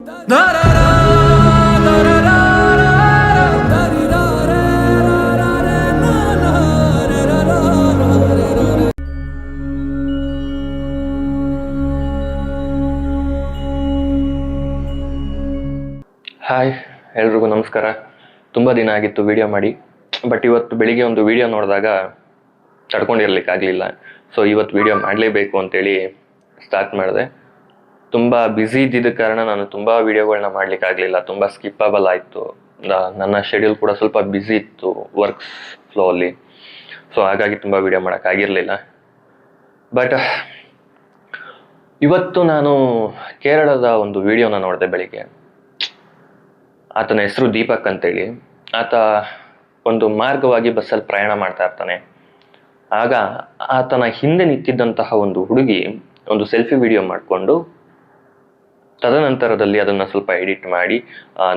Hi, ಎಲ್ರಿಗೂ ನಮಸ್ಕಾರ. ತುಂಬ ದಿನ ಆಗಿತ್ತು ವಿಡಿಯೋ ಮಾಡಿ, ಬಟ್ ಇವತ್ತು ಬೆಳಿಗ್ಗೆ ಒಂದು ವಿಡಿಯೋ ನೋಡಿದಾಗ ತಡ್ಕೊಂಡಿರ್ಲಿಕ್ಕಾಗಲಿಲ್ಲ. ಸೊ ಇವತ್ತು ವಿಡಿಯೋ ಮಾಡಲೇಬೇಕು ಅಂತೇಳಿ ಸ್ಟಾರ್ಟ್ ಮಾಡಿದೆ. ತುಂಬ ಬ್ಯುಸಿ ಇದ್ದಿದ್ದ ಕಾರಣ ನಾನು ತುಂಬ ವಿಡಿಯೋಗಳನ್ನ ಮಾಡಲಿಕ್ಕಾಗಲಿಲ್ಲ. ತುಂಬ ಸ್ಕಿಪ್ಪಬಲ್ ಆಯಿತು. ನನ್ನ ಶೆಡ್ಯೂಲ್ ಕೂಡ ಸ್ವಲ್ಪ ಬ್ಯುಸಿ ಇತ್ತು ವರ್ಕ್ಸ್ ಫ್ಲೋ ಅಲ್ಲಿ. ಸೊ ಹಾಗಾಗಿ ತುಂಬ ವಿಡಿಯೋ ಮಾಡೋಕ್ಕಾಗಿರಲಿಲ್ಲ. ಬಟ್ ಇವತ್ತು ನಾನು ಕೇರಳದ ಒಂದು ವಿಡಿಯೋನ ನೋಡಿದೆ ಬೆಳಿಗ್ಗೆ. ಆತನ ಹೆಸರು ದೀಪಕ್ ಅಂತೇಳಿ. ಆತ ಒಂದು ಮಾರ್ಗವಾಗಿ ಬಸ್ಸಲ್ಲಿ ಪ್ರಯಾಣ ಮಾಡ್ತಾ ಇರ್ತಾನೆ. ಆಗ ಆತನ ಹಿಂದೆ ನಿಂತಿದ್ದಂತಹ ಒಂದು ಹುಡುಗಿ ಒಂದು ಸೆಲ್ಫಿ ವಿಡಿಯೋ ಮಾಡಿಕೊಂಡು ತದನಂತರದಲ್ಲಿ ಅದನ್ನು ಸ್ವಲ್ಪ ಎಡಿಟ್ ಮಾಡಿ,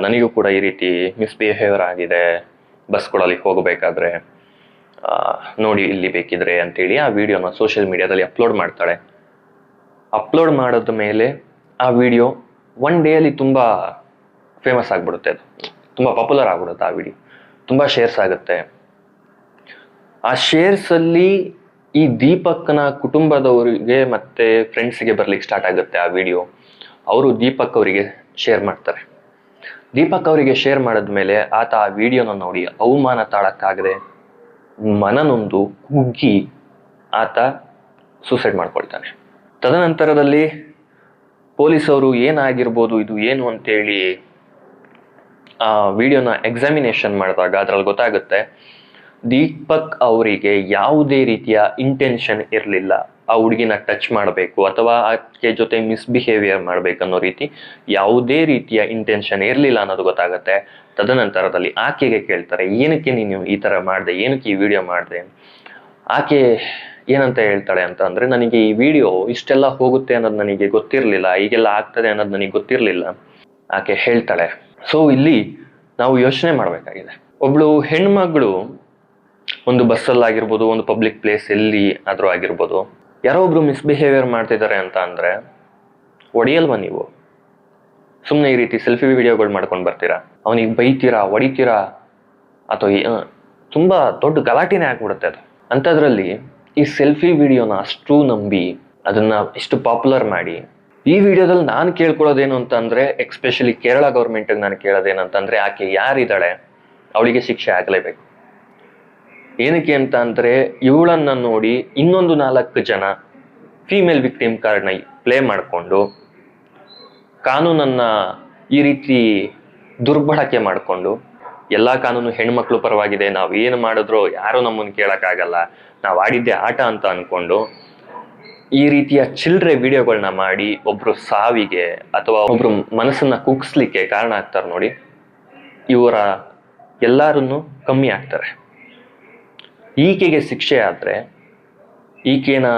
ನನಗೂ ಕೂಡ ಈ ರೀತಿ ಮಿಸ್ಬಿಹೇವಿಯರ್ ಆಗಿದೆ ಬಸ್ಗಳಲ್ಲಿ ಹೋಗಬೇಕಾದ್ರೆ, ನೋಡಿ ಇಲ್ಲಿ ಬೇಕಿದ್ರೆ ಅಂತೇಳಿ ಆ ವಿಡಿಯೋನ ಸೋಷಿಯಲ್ ಮೀಡಿಯಾದಲ್ಲಿ ಅಪ್ಲೋಡ್ ಮಾಡ್ತಾಳೆ. ಅಪ್ಲೋಡ್ ಮಾಡಿದ ಮೇಲೆ ಆ ವಿಡಿಯೋ ಒನ್ ಡೇಯಲ್ಲಿ ತುಂಬ ಫೇಮಸ್ ಆಗಿಬಿಡುತ್ತೆ. ಅದು ತುಂಬ ಪಾಪ್ಯುಲರ್ ಆಗಿಬಿಡುತ್ತೆ. ಆ ವಿಡಿಯೋ ತುಂಬ ಶೇರ್ಸ್ ಆಗುತ್ತೆ. ಆ ಶೇರ್ಸಲ್ಲಿ ಈ ದೀಪಕ್ನ ಕುಟುಂಬದವರಿಗೆ ಮತ್ತು ಫ್ರೆಂಡ್ಸಿಗೆ ಬರ್ಲಿಕ್ಕೆ ಸ್ಟಾರ್ಟ್ ಆಗುತ್ತೆ ಆ ವಿಡಿಯೋ. ಅವರು ದೀಪಕ್ ಅವರಿಗೆ ಶೇರ್ ಮಾಡ್ತಾರೆ. ದೀಪಕ್ ಅವರಿಗೆ ಶೇರ್ ಮಾಡಿದ್ಮೇಲೆ ಆತ ಆ ವಿಡಿಯೋನ ನೋಡಿ ಅವಮಾನ ತಾಳಕ್ಕಾಗದೆ ಮನನೊಂದು ಕುಗ್ಗಿ ಆತ ಸೂಸೈಡ್ ಮಾಡ್ಕೊಳ್ತಾನೆ. ತದನಂತರದಲ್ಲಿ ಪೊಲೀಸವರು ಏನಾಗಿರ್ಬೋದು ಇದು ಏನು ಅಂತೇಳಿ ಆ ವಿಡಿಯೋನ ಎಕ್ಸಾಮಿನೇಷನ್ ಮಾಡಿದಾಗ ಅದರಲ್ಲಿ ಗೊತ್ತಾಗುತ್ತೆ ದೀಪಕ್ ಅವರಿಗೆ ಯಾವುದೇ ರೀತಿಯ ಇಂಟೆನ್ಷನ್ ಇರಲಿಲ್ಲ ಆ ಹುಡುಗಿನ ಟಚ್ ಮಾಡಬೇಕು ಅಥವಾ ಆಕೆ ಜೊತೆ ಮಿಸ್ಬಿಹೇವಿಯರ್ ಮಾಡಬೇಕನ್ನೋ ರೀತಿ ಯಾವುದೇ ರೀತಿಯ ಇಂಟೆನ್ಷನ್ ಇರಲಿಲ್ಲ ಅನ್ನೋದು ಗೊತ್ತಾಗುತ್ತೆ. ತದನಂತರದಲ್ಲಿ ಆಕೆಗೆ ಕೇಳ್ತಾರೆ, ಏನಕ್ಕೆ ನೀನು ಈ ಥರ ಮಾಡಿದೆ, ಏನಕ್ಕೆ ಈ ವಿಡಿಯೋ ಮಾಡಿದೆ? ಆಕೆ ಏನಂತ ಹೇಳ್ತಾಳೆ ಅಂತ ಅಂದರೆ, ನನಗೆ ಈ ವಿಡಿಯೋ ಇಷ್ಟೆಲ್ಲ ಹೋಗುತ್ತೆ ಅನ್ನೋದು ನನಗೆ ಗೊತ್ತಿರಲಿಲ್ಲ, ಈಗೆಲ್ಲ ಆಗ್ತದೆ ಅನ್ನೋದು ನನಗೆ ಗೊತ್ತಿರಲಿಲ್ಲ ಆಕೆ ಹೇಳ್ತಾಳೆ. ಸೊ ಇಲ್ಲಿ ನಾವು ಯೋಚನೆ ಮಾಡಬೇಕಾಗಿದೆ. ಒಬ್ಳು ಹೆಣ್ಮಗಳು ಒಂದು ಬಸ್ಸಲ್ಲಾಗಿರ್ಬೋದು, ಒಂದು ಪಬ್ಲಿಕ್ ಪ್ಲೇಸ್ ಎಲ್ಲಿ ಆದರೂ ಆಗಿರ್ಬೋದು, ಯಾರೋ ಒಬ್ರು ಮಿಸ್ಬಿಹೇವಿಯರ್ ಮಾಡ್ತಿದ್ದಾರೆ ಅಂತ ಅಂದರೆ ಹೊಡೆಯಲ್ವಾ ನೀವು? ಸುಮ್ಮನೆ ಈ ರೀತಿ ಸೆಲ್ಫಿ ವಿಡಿಯೋಗಳು ಮಾಡ್ಕೊಂಡು ಬರ್ತೀರಾ, ಅವನಿಗೆ ಬೈತೀರಾ, ಹೊಡಿತೀರಾ, ಅಥವಾ ತುಂಬ ದೊಡ್ಡ ಗಲಾಟೆನೇ ಆಗ್ಬಿಡುತ್ತೆ ಅದು. ಅಂಥದ್ರಲ್ಲಿ ಈ ಸೆಲ್ಫಿ ವಿಡಿಯೋನ ಅಷ್ಟು ನಂಬಿ ಅದನ್ನು ಇಷ್ಟು ಪಾಪ್ಯುಲರ್ ಮಾಡಿ, ಈ ವಿಡಿಯೋದಲ್ಲಿ ನಾನು ಕೇಳ್ಕೊಳ್ಳೋದೇನು ಅಂತ ಅಂದರೆ, ಎಕ್ಸ್ಪೆಷಲಿ ಕೇರಳ ಗೌರ್ಮೆಂಟಿಗೆ ನಾನು ಕೇಳೋದೇನಂತಂದರೆ, ಆಕೆ ಯಾರಿದ್ದಾಳೆ ಅವಳಿಗೆ ಶಿಕ್ಷೆ ಆಗಲೇಬೇಕು. ಏನಕ್ಕೆ ಅಂತ ಅಂದರೆ, ಇವಳನ್ನು ನೋಡಿ ಇನ್ನೊಂದು 4 ಜನ ಫೀಮೇಲ್ ವಿಕ್ಟಿಮ್ ಕಾರ್ಡ್ನ ಪ್ಲೇ ಮಾಡಿಕೊಂಡು ಕಾನೂನನ್ನು ಈ ರೀತಿ ದುರ್ಬಳಕೆ ಮಾಡಿಕೊಂಡು, ಎಲ್ಲ ಕಾನೂನು ಹೆಣ್ಮಕ್ಳು ಪರವಾಗಿದೆ, ನಾವು ಏನು ಮಾಡಿದ್ರೂ ಯಾರೂ ನಮ್ಮನ್ನು ಕೇಳೋಕ್ಕಾಗಲ್ಲ, ನಾವು ಆಡಿದ್ದೆ ಆಟ ಅಂತ ಅಂದ್ಕೊಂಡು ಈ ರೀತಿಯ ಚಿಲ್ಲರೆ ವಿಡಿಯೋಗಳನ್ನ ಮಾಡಿ ಒಬ್ಬರು ಸಾವಿಗೆ ಅಥವಾ ಒಬ್ಬರು ಮನಸ್ಸನ್ನು ಕುಗ್ಸ್ಲಿಕ್ಕೆ ಕಾರಣ ಆಗ್ತಾರೆ ನೋಡಿ. ಇವರ ಎಲ್ಲರನ್ನು ಕಮ್ಮಿ ಆಗ್ತಾರೆ. ಈಕೆಗೆ ಶಿಕ್ಷೆ ಆದರೆ ಈಕೆನ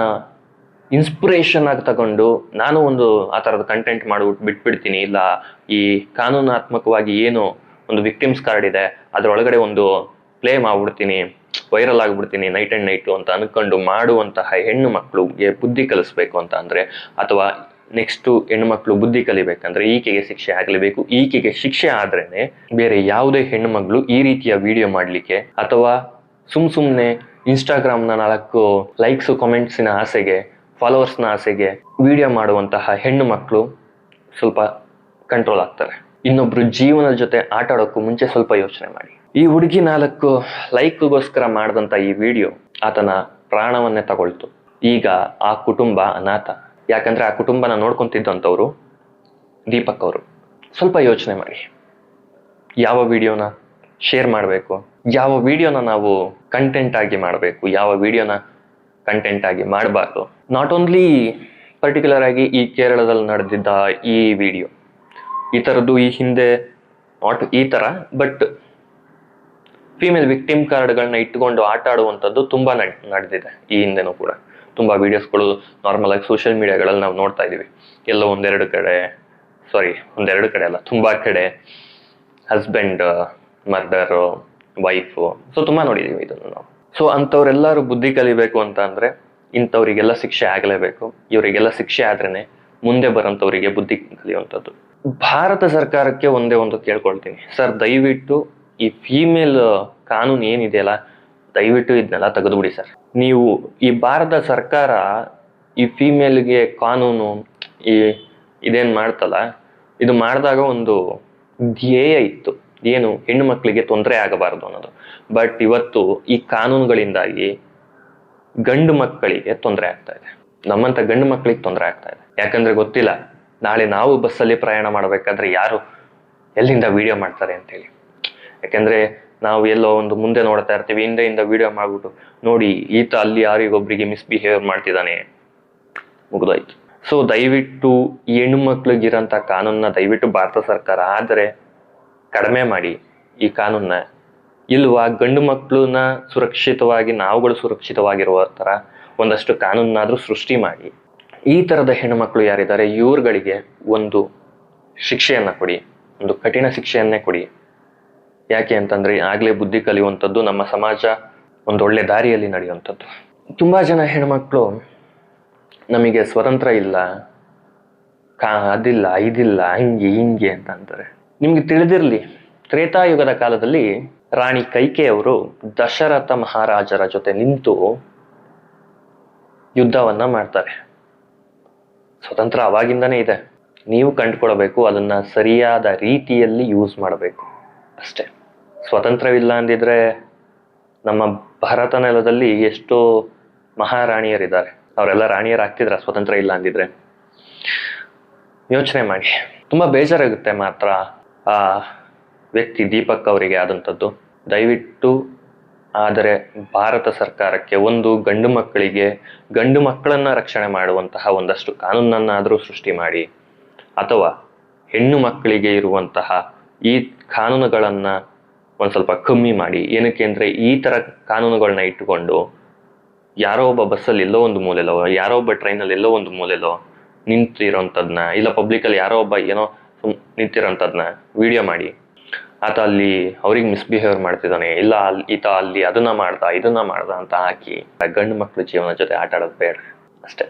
ಇನ್ಸ್ಪಿರೇಷನ್ ಆಗಿ ತಗೊಂಡು ನಾನು ಒಂದು ಆ ಥರದ ಕಂಟೆಂಟ್ ಮಾಡಿಬಿಟ್ಟು ಬಿಟ್ಬಿಡ್ತೀನಿ, ಇಲ್ಲ ಈ ಕಾನೂನಾತ್ಮಕವಾಗಿ ಏನು ಒಂದು ವಿಕ್ಟಿಮ್ಸ್ ಕಾರ್ಡ್ ಇದೆ ಅದರೊಳಗಡೆ ಒಂದು ಪ್ಲೇ ಮಾಡಿಬಿಡ್ತೀನಿ, ವೈರಲ್ ಆಗಿಬಿಡ್ತೀನಿ ನೈಟ್ ಆ್ಯಂಡ್ ನೈಟು ಅಂತ ಅಂದ್ಕೊಂಡು ಮಾಡುವಂತಹ ಹೆಣ್ಣು ಮಕ್ಕಳಿಗೆ ಬುದ್ಧಿ ಕಲಿಸ್ಬೇಕು ಅಂತ ಅಂದರೆ, ಅಥವಾ ನೆಕ್ಸ್ಟು ಹೆಣ್ಣುಮಕ್ಳು ಬುದ್ಧಿ ಕಲಿಬೇಕಂದ್ರೆ ಈಕೆಗೆ ಶಿಕ್ಷೆ ಆಗಲೇಬೇಕು. ಈಕೆಗೆ ಶಿಕ್ಷೆ ಆದ್ರೇ ಬೇರೆ ಯಾವುದೇ ಹೆಣ್ಣು ಮಗಳು ಈ ರೀತಿಯ ವಿಡಿಯೋ ಮಾಡಲಿಕ್ಕೆ ಅಥವಾ ಸುಮ್ಮನೆ ಇನ್ಸ್ಟಾಗ್ರಾಮ್ನ 4 ಲೈಕ್ಸು ಕಮೆಂಟ್ಸಿನ ಆಸೆಗೆ, ಫಾಲೋವರ್ಸ್ನ ಆಸೆಗೆ ವಿಡಿಯೋ ಮಾಡುವಂತಹ ಹೆಣ್ಣು ಮಕ್ಕಳು ಸ್ವಲ್ಪ ಕಂಟ್ರೋಲ್ ಆಗ್ತಾರೆ. ಇನ್ನೊಬ್ರು ಜೀವನದ ಜೊತೆ ಆಟ ಆಡೋಕ್ಕೂ ಮುಂಚೆ ಸ್ವಲ್ಪ ಯೋಚನೆ ಮಾಡಿ. ಈ ಹುಡುಗಿ 4 ಲೈಕ್ಗೋಸ್ಕರ ಮಾಡಿದಂಥ ಈ ವಿಡಿಯೋ ಆತನ ಪ್ರಾಣವನ್ನೇ ತಗೊಳ್ತು. ಈಗ ಆ ಕುಟುಂಬ ಅನಾಥ. ಯಾಕಂದರೆ ಆ ಕುಟುಂಬನ ನೋಡ್ಕೊತಿದ್ದಂಥವ್ರು ದೀಪಕ್ ಅವರು. ಸ್ವಲ್ಪ ಯೋಚನೆ ಮಾಡಿ, ಯಾವ ವಿಡಿಯೋನ ಶೇರ್ ಮಾಡಬೇಕು, ಯಾವ ವಿಡಿಯೋನ ನಾವು ಕಂಟೆಂಟ್ ಆಗಿ ಮಾಡಬೇಕು, ಯಾವ ವಿಡಿಯೋನ ಕಂಟೆಂಟ್ ಆಗಿ ಮಾಡಬಾರ್ದು. ನಾಟ್ ಓನ್ಲಿ ಪರ್ಟಿಕ್ಯುಲರ್ ಆಗಿ ಈ ಕೇರಳದಲ್ಲಿ ನಡೆದಿದ್ದ ಈ ವಿಡಿಯೋ, ಈ ಥರದ್ದು ಈ ಹಿಂದೆ ನಾಟ್ ಈ ಥರ ಬಟ್ ಫೀಮೇಲ್ ವಿಕ್ಟಿಮ್ ಕಾರ್ಡ್ಗಳನ್ನ ಇಟ್ಕೊಂಡು ಆಟ ಆಡುವಂಥದ್ದು ತುಂಬ ನಡೆದಿದೆ ಈ ಹಿಂದೆನೂ ಕೂಡ. ತುಂಬ ವೀಡಿಯೋಸ್ಗಳು ನಾರ್ಮಲ್ ಆಗಿ ಸೋಷಿಯಲ್ ಮೀಡಿಯಾಗಳಲ್ಲಿ ನಾವು ನೋಡ್ತಾ ಇದ್ದೀವಿ. ಎಲ್ಲೋ ಒಂದೆರಡು ಕಡೆ ಅಲ್ಲ, ತುಂಬ ಕಡೆ ಹಸ್ಬೆಂಡ್ ಮರ್ಡರು, ವೈಫು, ಸೊ ತುಂಬ ನೋಡಿದ್ದೀವಿ ಇದನ್ನು ನಾವು. ಸೊ ಅಂಥವ್ರೆಲ್ಲರೂ ಬುದ್ಧಿ ಕಲಿಬೇಕು ಅಂತ ಅಂದರೆ ಇಂಥವರಿಗೆಲ್ಲ ಶಿಕ್ಷೆ ಆಗಲೇಬೇಕು. ಇವರಿಗೆಲ್ಲ ಶಿಕ್ಷೆ ಆದ್ರೇ ಮುಂದೆ ಬರೋಂಥವರಿಗೆ ಬುದ್ಧಿ ಕಲಿಯುವಂಥದ್ದು. ಭಾರತ ಸರ್ಕಾರಕ್ಕೆ ಒಂದೇ ಒಂದು ಕೇಳ್ಕೊಳ್ತೀನಿ, ಸರ್ ದಯವಿಟ್ಟು ಈ ಫೀಮೇಲ್ ಕಾನೂನು ಏನಿದೆಯಲ್ಲ ದಯವಿಟ್ಟು ಇದನ್ನೆಲ್ಲ ತೆಗೆದುಬಿಡಿ ಸರ್. ನೀವು ಈ ಭಾರತ ಸರ್ಕಾರ ಈ ಫೀಮೇಲ್ಗೆ ಕಾನೂನು ಈ ಇದೇನು ಮಾಡ್ತಲ್ಲ, ಇದು ಮಾಡಿದಾಗ ಒಂದು ಧ್ಯೇಯ ಇತ್ತು, ಏನು ಹೆಣ್ಣು ಮಕ್ಕಳಿಗೆ ತೊಂದರೆ ಆಗಬಾರದು ಅನ್ನೋದು. ಬಟ್ ಇವತ್ತು ಈ ಕಾನೂನುಗಳಿಂದಾಗಿ ಗಂಡು ಮಕ್ಕಳಿಗೆ ತೊಂದರೆ ಆಗ್ತಾ ಇದೆ, ನಮ್ಮಂತ ಗಂಡು ಮಕ್ಕಳಿಗೆ ತೊಂದರೆ ಆಗ್ತಾ ಇದೆ. ಯಾಕಂದ್ರೆ ಗೊತ್ತಿಲ್ಲ ನಾಳೆ ನಾವು ಬಸ್ಸಲ್ಲಿ ಪ್ರಯಾಣ ಮಾಡಬೇಕಾದ್ರೆ ಯಾರು ಎಲ್ಲಿಂದ ವಿಡಿಯೋ ಮಾಡ್ತಾರೆ ಅಂತೇಳಿ. ಯಾಕಂದ್ರೆ ನಾವು ಎಲ್ಲೋ ಒಂದು ಮುಂದೆ ನೋಡ್ತಾ ಇರ್ತೀವಿ, ಹಿಂದೆಯಿಂದ ವಿಡಿಯೋ ಮಾಡ್ಬಿಟ್ಟು ನೋಡಿ ಈತ ಅಲ್ಲಿ ಯಾರಿಗೊಬ್ರಿಗೆ ಮಿಸ್ಬಿಹೇವ್ ಮಾಡ್ತಿದ್ದಾನೆ, ಮುಗಿದೋಯ್ತು. ಸೊ ದಯವಿಟ್ಟು ಈ ಹೆಣ್ಣು ಮಕ್ಳಿಗಿರೋಂಥ ಕಾನೂನನ್ನ ದಯವಿಟ್ಟು ಭಾರತ ಸರ್ಕಾರ ಆದರೆ ಕಡಿಮೆ ಮಾಡಿ ಈ ಕಾನೂನನ್ನ. ಇಲ್ವಾ ಗಂಡು ಮಕ್ಕಳನ್ನ ಸುರಕ್ಷಿತವಾಗಿ ನಾವುಗಳು ಸುರಕ್ಷಿತವಾಗಿರುವ ಥರ ಒಂದಷ್ಟು ಕಾನೂನಾದ್ರೂ ಸೃಷ್ಟಿ ಮಾಡಿ, ಈ ಥರದ ಹೆಣ್ಣುಮಕ್ಕಳು ಯಾರಿದ್ದಾರೆ ಇವ್ರುಗಳಿಗೆ ಒಂದು ಶಿಕ್ಷೆಯನ್ನು ಕೊಡಿ, ಒಂದು ಕಠಿಣ ಶಿಕ್ಷೆಯನ್ನೇ ಕೊಡಿ. ಯಾಕೆ ಅಂತಂದರೆ ಆಗಲೇ ಬುದ್ಧಿ ಕಲಿಯುವಂಥದ್ದು, ನಮ್ಮ ಸಮಾಜ ಒಂದೊಳ್ಳೆ ದಾರಿಯಲ್ಲಿ ನಡೆಯುವಂಥದ್ದು. ತುಂಬ ಜನ ಹೆಣ್ಮಕ್ಳು ನಮಗೆ ಸ್ವತಂತ್ರ ಇಲ್ಲ, ಅದಿಲ್ಲ ಇದಿಲ್ಲ ಹಂಗೆ ಹಿಂಗೆ ಅಂತ ಅಂತಾರೆ. ನಿಮ್ಗೆ ತಿಳಿದಿರಲಿ, ತ್ರೇತಾಯುಗದ ಕಾಲದಲ್ಲಿ ರಾಣಿ ಕೈಕೆಯವರು ದಶರಥ ಮಹಾರಾಜರ ಜೊತೆ ನಿಂತು ಯುದ್ಧವನ್ನ ಮಾಡ್ತಾರೆ. ಸ್ವತಂತ್ರ ಅವಾಗಿಂದನೇ ಇದೆ, ನೀವು ಕಂಡುಕೊಳ್ಬೇಕು, ಅದನ್ನ ಸರಿಯಾದ ರೀತಿಯಲ್ಲಿ ಯೂಸ್ ಮಾಡಬೇಕು ಅಷ್ಟೇ. ಸ್ವತಂತ್ರವಿಲ್ಲ ಅಂದಿದ್ರೆ ನಮ್ಮ ಭಾರತ ನೆಲದಲ್ಲಿ ಎಷ್ಟೋ ಮಹಾರಾಣಿಯರಿದ್ದಾರೆ, ಅವರೆಲ್ಲ ರಾಣಿಯರಾಗ್ತಿದ್ರ ಸ್ವತಂತ್ರ ಇಲ್ಲ ಅಂದಿದ್ರೆ? ಯೋಚನೆ ಮಾಡಿ. ತುಂಬ ಬೇಜಾರಾಗುತ್ತೆ ಮಾತ್ರ ಆ ವ್ಯಕ್ತಿ ದೀಪಕ್ ಅವರಿಗೆ ಆದಂಥದ್ದು. ದಯವಿಟ್ಟು ಆದರೆ ಭಾರತ ಸರ್ಕಾರಕ್ಕೆ ಒಂದು ಗಂಡು ಮಕ್ಕಳನ್ನ ರಕ್ಷಣೆ ಮಾಡುವಂತಹ ಒಂದಷ್ಟು ಕಾನೂನನ್ನಾದರೂ ಸೃಷ್ಟಿ ಮಾಡಿ, ಅಥವಾ ಹೆಣ್ಣು ಮಕ್ಕಳಿಗೆ ಇರುವಂತಹ ಈ ಕಾನೂನುಗಳನ್ನು ಒಂದು ಸ್ವಲ್ಪ ಕಮ್ಮಿ ಮಾಡಿ. ಏನಕ್ಕೆ ಅಂದರೆ ಈ ಥರ ಕಾನೂನುಗಳನ್ನ ಇಟ್ಟುಕೊಂಡು ಯಾರೋ ಒಬ್ಬ ಬಸ್ಸಲ್ಲಿ ಎಲ್ಲೋ ಒಂದು ಮೂಲೆಲೋ, ಯಾರೋ ಒಬ್ಬ ಟ್ರೈನಲ್ಲಿ ಎಲ್ಲೋ ಒಂದು ಮೂಲೆಲೋ ನಿಂತಿರೋಂಥದ್ದನ್ನ, ಇಲ್ಲ ಪಬ್ಲಿಕಲ್ಲಿ ಯಾರೋ ಒಬ್ಬ ಏನೋ ನಿಂತಿರೋಂಥದ್ದನ್ನ ವಿಡಿಯೋ ಮಾಡಿ, ಆತ ಅಲ್ಲಿ ಅವ್ರಿಗೆ ಮಿಸ್ಬಿಹೇವ್ ಮಾಡ್ತಿದ್ದಾನೆ, ಇಲ್ಲ ಈತ ಅಲ್ಲಿ ಇದನ್ನ ಮಾಡ್ದ ಅಂತ ಹಾಕಿ ಗಂಡು ಮಕ್ಕಳು ಜೀವನ ಜೊತೆ ಆಟ ಆಡೋದು ಬೇಡ ಅಷ್ಟೇ.